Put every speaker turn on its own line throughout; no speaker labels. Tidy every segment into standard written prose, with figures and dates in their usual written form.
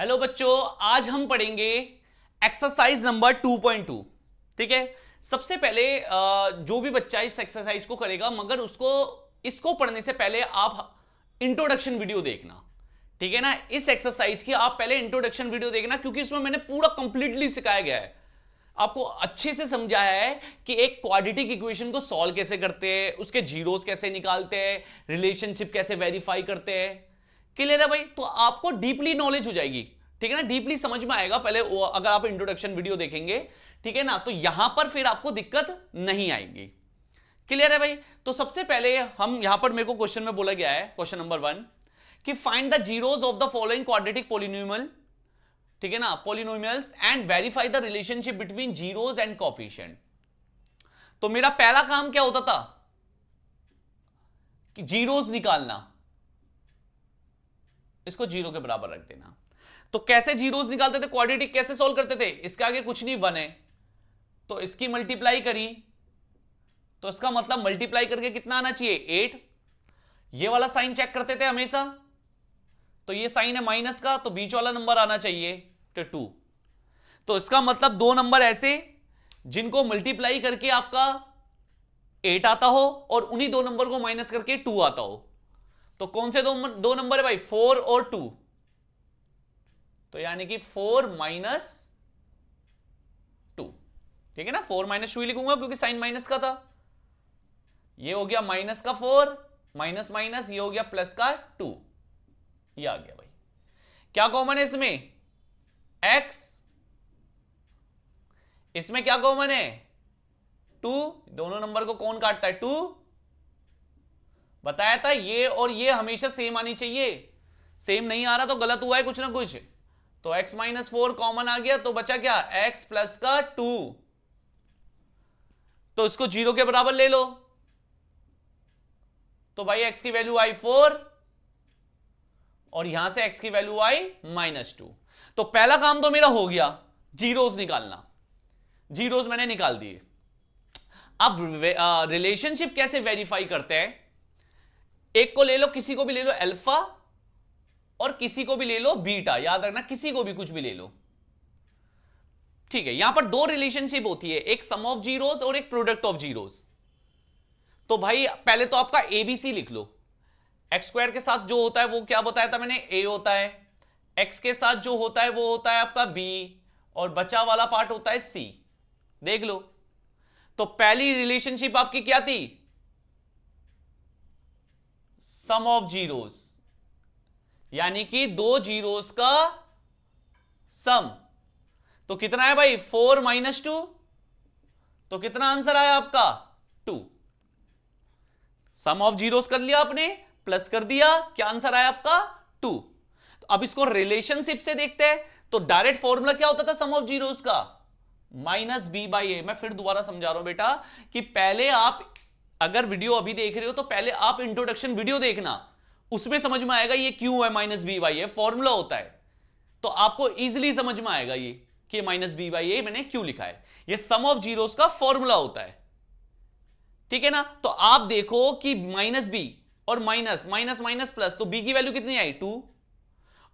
Hello बच्चों, आज हम पढ़ेंगे एक्सरसाइज नंबर 2.2। ठीक है। सबसे पहले जो भी बच्चा इस एक्सरसाइज को करेगा, मगर उसको इसको पढ़ने से पहले आप इंट्रोडक्शन वीडियो देखना। ठीक है ना। इस एक्सरसाइज की आप पहले इंट्रोडक्शन वीडियो देखना, क्योंकि इसमें मैंने पूरा कंप्लीटली सिखाया गया है, आपको अच्छे से समझाया है कि एक क्वाड्रेटिक इक्वेशन को सॉल्व कैसे करते हैं, उसके जीरोस कैसे निकालते हैं, रिलेशनशिप कैसे वेरीफाई करते हैं। क्लियर है भाई? तो आपको डीपली नॉलेज हो जाएगी। ठीक है ना, डीपली समझ में आएगा पहले अगर आप इंट्रोडक्शन वीडियो देखेंगे। ठीक है ना, तो यहां पर फिर आपको दिक्कत नहीं आएगी। क्लियर है भाई? तो सबसे पहले हम यहां पर, मेरे को क्वेश्चन में बोला गया है, क्वेश्चन नंबर 1 कि find the zeros of the following quadratic polynomial. ठीक है ना, polynomials and verify the relationship between zeros and coefficient. तो मेरा पहला काम क्या होता था कि जीरोस निकालना, इसको जीरो के बराबर रख देना। तो कैसे जीरोस निकालते थे, क्वाड्रेटिक कैसे सॉल्व करते थे? इसके आगे कुछ नहीं, 1 है तो इसकी मल्टीप्लाई करी, तो इसका मतलब मल्टीप्लाई करके कितना आना चाहिए, 8। ये वाला साइन चेक करते थे हमेशा, तो ये साइन है माइनस का, तो बीच वाला नंबर आना चाहिए तो 2। तो इसका मतलब दो नंबर ऐसे जिनको मल्टीप्लाई करके आपका 8 आता हो और उन्हीं दो नंबर को माइनस करके 2 आता हो। तो कौन से दो नंबर है भाई, 4 और 2। तो यानी कि 4 माइनस 2। ठीक है ना, 4 माइनस 2 लिखूंगा क्योंकि साइन माइनस का था। ये हो गया माइनस का 4, माइनस माइनस, ये हो गया प्लस का 2। ये आ गया भाई। क्या कॉमन है इसमें, x। इसमें क्या कॉमन है, 2। दोनों नंबर को कौन काटता है, 2। बताया था ये और ये हमेशा सेम आनी चाहिए, सेम नहीं आ रहा तो गलत हुआ है कुछ ना कुछ। तो x माइनस 4 कॉमन आ गया, तो बचा क्या, x प्लस का 2। तो इसको जीरो के बराबर ले लो, तो भाई x की वैल्यू आई 4 और यहां से x की वैल्यू आई माइनस 2। तो पहला काम तो मेरा हो गया, जीरोस निकालना। जीरोस मैंने निकाल दिए। अब रिलेशनशिप कैसे वेरीफाई करते हैं, एक को ले लो, किसी को भी ले लो अल्फा, और किसी को भी ले लो बीटा। याद रखना, किसी को भी कुछ भी ले लो। ठीक है, यहां पर दो रिलेशनशिप होती है, एक सम ऑफ जीरोस और एक प्रोडक्ट ऑफ जीरोस। तो भाई पहले तो आपका एबीसी लिख लो। एक्स स्क्वायर के साथ जो होता है वो क्या बताया था मैंने, ए होता है। एक्स के साथ जो होता है वो होता है आपका बी, और बचा वाला पार्ट होता है सी। देख लो, तो पहली रिलेशनशिप आपकी क्या थी, सम ऑफ जीरोस, यानी कि दो जीरोस का सम। तो कितना है भाई, 4 माइनस 2, तो कितना आंसर आया आपका, 2। सम ऑफ जीरोस कर लिया आपने, प्लस कर दिया, क्या आंसर आया आपका, 2। तो अब इसको रिलेशनशिप से देखते हैं। तो डायरेक्ट फॉर्मूला क्या होता था सम ऑफ जीरोस का, माइनस बी बाई ए। मैं फिर दोबारा समझा रहा हूं बेटा, कि पहले आप अगर वीडियो अभी देख रहे हो तो पहले आप इंट्रोडक्शन वीडियो देखना, उसमें समझ में आएगा ये क्यों है minus B by A, formula होता है। तो आपको इजीली समझ में आएगा ये कि माइनस बी बाई ए मैंने क्यों लिखा है, ये सम ऑफ जीरोस का फॉर्मूला होता है। ठीक है ना। तो आप देखो कि माइनस बी और माइनस माइनस माइनस प्लस, तो बी की वैल्यू कितनी आई, 2,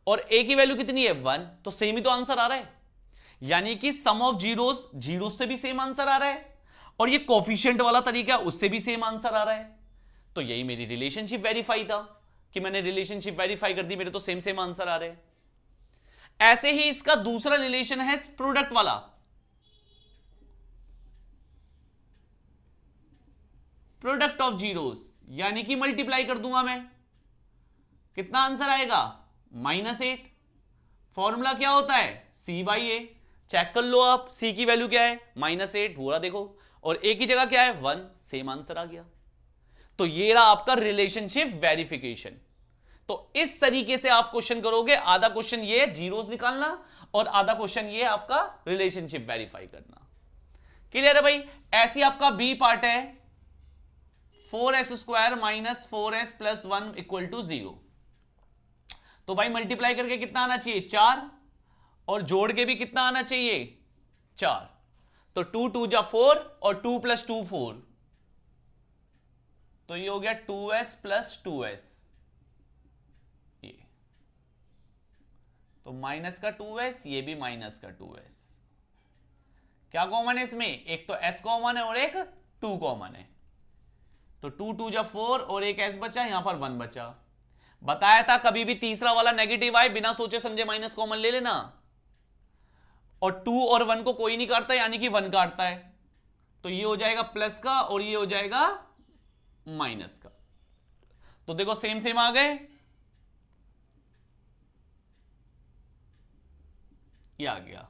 और ए की वैल्यू कितनी है, 1। तो सेम ही तो आंसर आ रहा है, यानी कि सम ऑफ जीरोस, जीरोस से भी सेम आंसर आ रहा है, और ये कोफिशिएंट वाला तरीका है उससे भी सेम आंसर आ रहा है। तो यही मेरी रिलेशनशिप वेरीफाई था, कि मैंने रिलेशनशिप वेरीफाई कर दी, मेरे तो सेम सेम आंसर आ रहे हैं। ऐसे ही इसका दूसरा रिलेशन है प्रोडक्ट वाला। प्रोडक्ट ऑफ जीरोस, यानी कि मल्टीप्लाई कर दूंगा मैं, कितना आंसर आएगा, -8। फॉर्मूला क्या होता है, सी बाई ए। चेक कर लो आप, सी की वैल्यू क्या है, -8 पूरा देखो, और ए की जगह क्या है, 1। सेम आंसर आ गया। तो ये रहा आपका रिलेशनशिप वेरिफिकेशन। तो इस तरीके से आप क्वेश्चन करोगे, आधा क्वेश्चन ये है जीरोस निकालना, और आधा क्वेश्चन ये आपका रिलेशनशिप वेरीफाई करना। क्लियर है भाई? ऐसी आपका बी पार्ट है, 4s² minus 4s plus 1 equal to 0। तो भाई मल्टीप्लाई करके कितना आना चाहिए, 4, और जोड़ के भी कितना आना चाहिए, 4। तो 2 2 जा 4, और 2 प्लस 2 4, तो ये हो गया 2s प्लस 2s। ये तो माइनस का 2s, ये भी माइनस का 2s। क्या कॉमन है इसमें? एक तो s कॉमन है और एक 2 कॉमन है, तो 2 2 जा 4 और एक s बचा, यहां पर 1 बचा। बताया था कभी भी तीसरा वाला नेगेटिव आए बिना सोचे समझे माइनस कॉमन ले लेना, और 2 और 1 को कोई नहीं काटता यानी कि 1 काटता है, तो ये हो जाएगा प्लस का और ये हो जाएगा माइनस का। तो देखो सेम सेम आ गए, ये आ गया,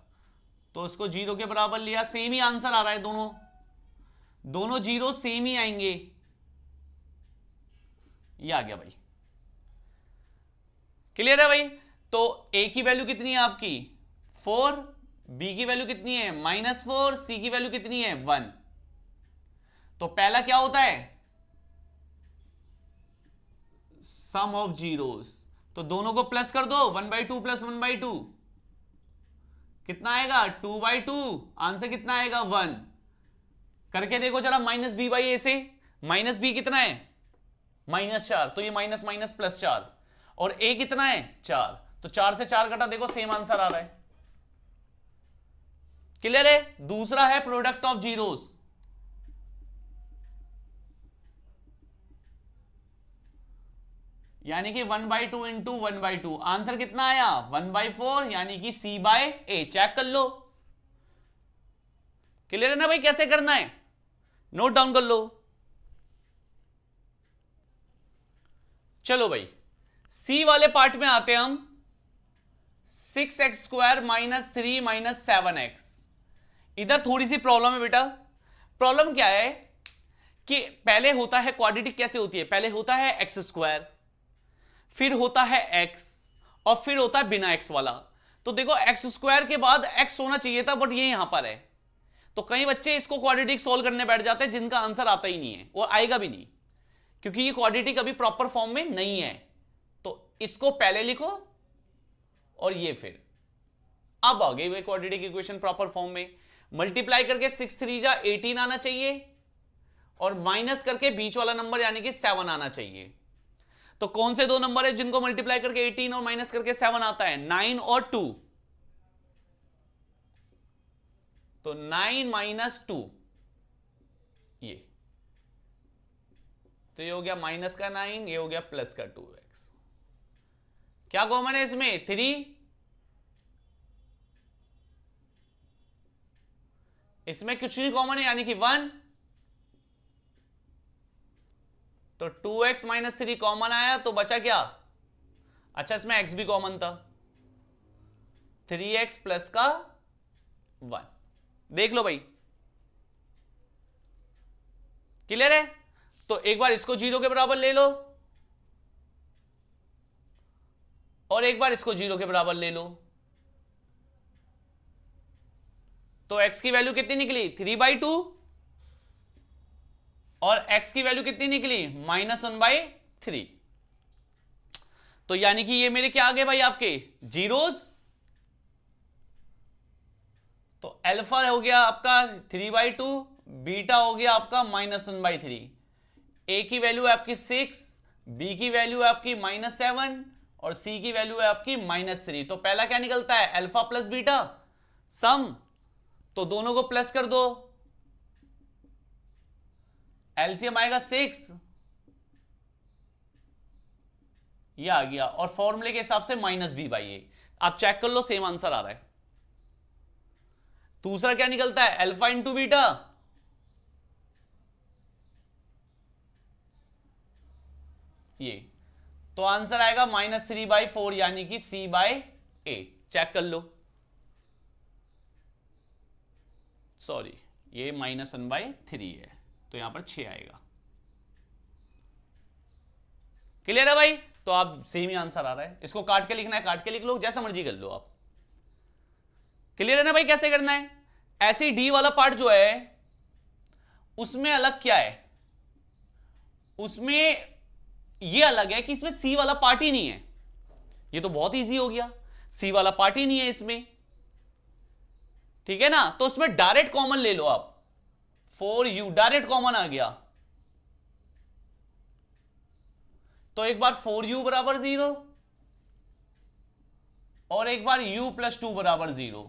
तो इसको 0 के बराबर लिया, सेम ही आंसर आ रहा है, दोनों जीरो सेम ही आएंगे। ये आ गया भाई, क्लियर है भाई। तो a की वैल्यू कितनी है आपकी 4, b की वैल्यू कितनी है -4, c की वैल्यू कितनी है 1। तो पहला क्या होता है सम ऑफ जीरोस, तो दोनों को प्लस कर दो, 1/2 प्लस 1/2 कितना आएगा 2/2, आंसर कितना आएगा 1। करके देखो जरा -b/a से, -b कितना है -4, तो ये माइनस माइनस +4, और a कितना है 4, तो 4 से 4 कटा, देखो सेम आंसर आ रहा है। क्लियर है। दूसरा है प्रोडक्ट ऑफ जीरोस, यानी कि 1/2 इंटू 1/2, आंसर कितना आया 1/4, यानी कि c/a। चेक कर लो, क्लियर है ना भाई, कैसे करना है नोट डाउन कर लो। चलो भाई c वाले पार्ट में आते हैं हम। 6x² - 3 - 7x, इधर थोड़ी सी प्रॉब्लम है बेटा। प्रॉब्लम क्या है कि पहले होता है क्वाड्रेटिक, कैसे होती है, पहले होता है x², फिर होता है x, और फिर होता है बिना x वाला। तो देखो x² के बाद x होना चाहिए था, बट ये यहां पर है, तो कई बच्चे इसको क्वाड्रेटिक सॉल्व करने बैठ जाते हैं जिनका आंसर आता ही नहीं है और आएगा भी नहीं, क्योंकि ये क्वाड्रेटिक अभी प्रॉपर फॉर्म में नहीं है। तो इसको पहले लिखो और ये फिर, अब आ गई क्वाड्रेटिक इक्वेशन प्रॉपर फॉर्म में। मल्टीप्लाई करके 6 3 जा 18 आना चाहिए, और माइनस करके बीच वाला नंबर यानी कि 7 आना चाहिए। तो कौन से दो नंबर है जिनको मल्टीप्लाई करके 18 और माइनस करके 7 आता है, 9 और 2। तो 9 - 2, ये तो ये हो गया माइनस का 9, ये हो गया प्लस का 2x। क्या कॉमन है इसमें 3, इसमें कुछ नहीं कॉमन है यानी कि 1, तो 2x - 3 कॉमन आया, तो बचा क्या, अच्छा इसमें x भी कॉमन था, 3x प्लस का 1। देख लो भाई, क्लियर है। तो एक बार इसको 0 के बराबर ले लो, और एक बार इसको 0 के बराबर ले लो, तो x की वैल्यू कितनी निकली 3/2, और x की वैल्यू कितनी निकली -1/3। तो यानी कि ये मेरे क्या आ गए भाई आपके जीरोस। तो अल्फा हो गया आपका 3/2, बीटा हो गया आपका -1/3, a की वैल्यू है आपकी 6, b की वैल्यू है आपकी -7, और c की वैल्यू है आपकी -3। तो पहला क्या निकलता है अल्फा प्लस बीटा सम, तो दोनों को प्लस कर दो, एलसीएम आएगा 6, ये आ गया, और फॉर्मूले के हिसाब से -b/a। आप चेक कर लो सेम आंसर आ रहा है। दूसरा क्या निकलता है अल्फा इंटू बीटा, ये, तो आंसर आएगा -3/4 यानी कि c/a। चेक कर लो, सॉरी ये -1/3 है, तो यहां पर 6 आएगा। क्लियर है भाई, तो आप सेम ही आंसर आ रहा है। इसको काट के लिखना है काट के लिख लो, जैसा मर्जी कर लो आप। क्लियर है ना भाई, कैसे करना है। ऐसे डी वाला पार्ट जो है उसमें अलग क्या है, उसमें ये अलग है कि इसमें सी वाला पार्ट ही नहीं है। ये तो बहुत इजी हो गया, सी वाला पार्ट ही नहीं है इसमें, ठीक है ना। तो उसमें डायरेक्ट कॉमन ले लो आप, 4u डायरेक्ट कॉमन आ गया, तो एक बार 4u = 0, और एक बार u प्लस 2 बराबर 0,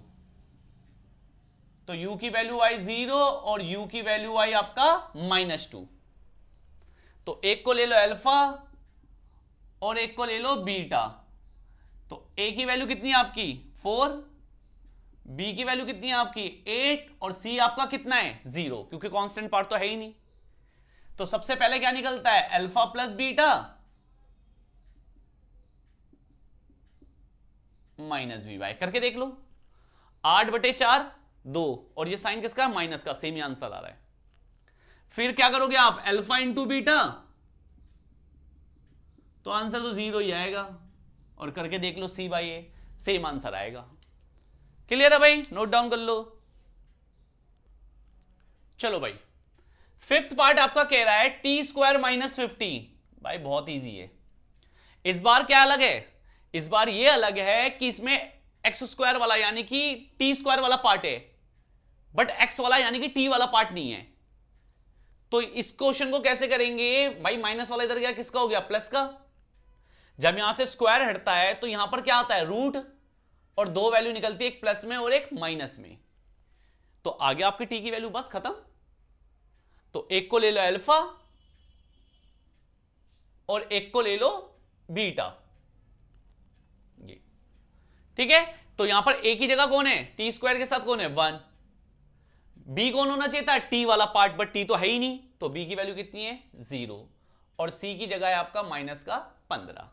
तो u की वैल्यू आई 0 और u की वैल्यू आई आपका -2। तो एक को ले लो अल्फा और एक को ले लो बीटा। तो a की वैल्यू कितनी है आपकी 4, b की वैल्यू कितनी है आपकी 8 और c आपका कितना है 0, क्योंकि कांस्टेंट पार्ट तो है ही नहीं। तो सबसे पहले क्या निकलता है alpha plus beta minus B Y, करके देख लो। 8/4 2, और ये साइन किसका माइनस का, सेम ही आंसर आ रहा है। फिर क्या करोगे आप अल्फा इंटू बीटा, तो आंसर तो 0 ही आएगा, और करके देख लो c/a, सेम आंसर आएगा। क्लियर है भाई, नोट डाउन कर लो। चलो भाई, फिफ्थ पार्ट आपका कह रहा है t² - 50। भाई बहुत इजी है। इस बार क्या अलग है, इस बार ये अलग है कि इसमें x² वाला यानी कि t² वाला पार्ट है, बट x वाला यानी कि t वाला पार्ट नहीं है। तो इस क्वेश्चन को कैसे करेंगे भाई, माइनस वाला इधर गया, किसका हो गया प्लस का। जब यहां से स्क्वायर हटता है तो यहां पर क्या आता है रूट, और दो वैल्यू निकलती है, एक प्लस में और एक माइनस में। तो आगे आपकी t की वैल्यू बस खत्म। तो एक को ले लो अल्फा और एक को ले लो बीटा, ये ठीक है। तो यहां पर a की जगह कौन है, t² के साथ कौन है 1। b कौन होना चाहिए था t वाला पार्ट, बट t तो है ही नहीं, तो b की वैल्यू कितनी है 0, और c की जगह है आपका माइनस का 15।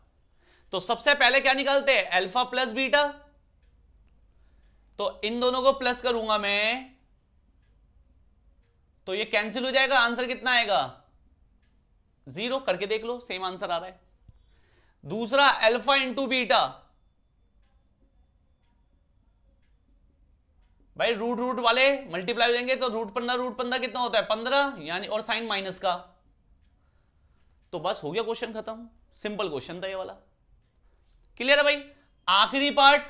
तो सबसे पहले क्या निकालते हैं अल्फा प्लस बीटा, तो इन दोनों को प्लस करूंगा मैं, तो ये कैंसिल हो जाएगा, आंसर कितना आएगा 0, करके देख लो सेम आंसर आ रहा है। दूसरा अल्फा इंटू बीटा, भाई रूट रूट वाले मल्टीप्लाई हो जाएंगे, तो रूट 15 कितना होता है 15, यानी और साइन माइनस का। तो बस हो गया क्वेश्चन खत्म, सिंपल क्वेश्चन था ये वाला। क्लियर है भाई। आखिरी पार्ट,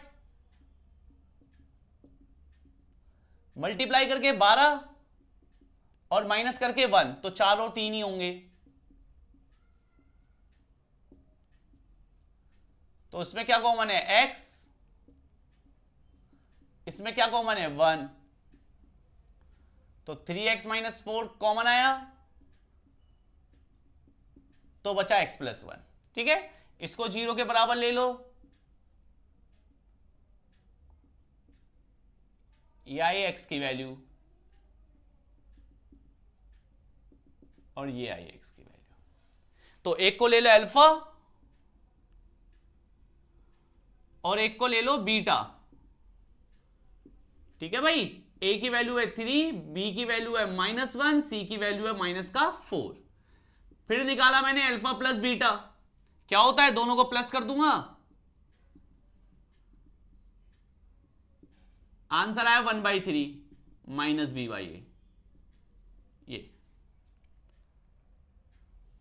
मल्टीप्लाई करके 12 और माइनस करके 1, तो 4 और 3 ही होंगे। तो इसमें क्या कॉमन है x, इसमें क्या कॉमन है 1, तो 3x - 4 कॉमन आया, तो बचा x + 1। ठीक है, इसको 0 के बराबर ले लो, ये आई x की वैल्यू और ये आई x की वैल्यू। तो एक को ले लो अल्फा और एक को ले लो बीटा। ठीक है भाई, a की वैल्यू है 3, b की वैल्यू है -1, c की वैल्यू है -4। फिर निकाला मैंने अल्फा प्लस बीटा, क्या होता है दोनों को प्लस कर दूंगा, आंसर आया 1/3 - b/a, ये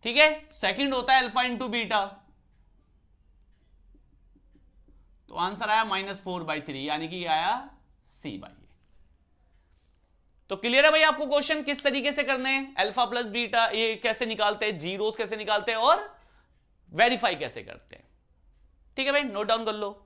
ठीक है। सेकंड होता है अल्फा इंटू बीटा, तो आंसर आया -4/3, यानी कि आया c/a। तो क्लियर है भाई आपको क्वेश्चन किस तरीके से करने हैं, अल्फा प्लस बीटा ये कैसे निकालते हैं, जीरोस कैसे निकालते हैं और वेरीफाई कैसे करते हैं। ठीक है भाई, नोट डाउन कर लो।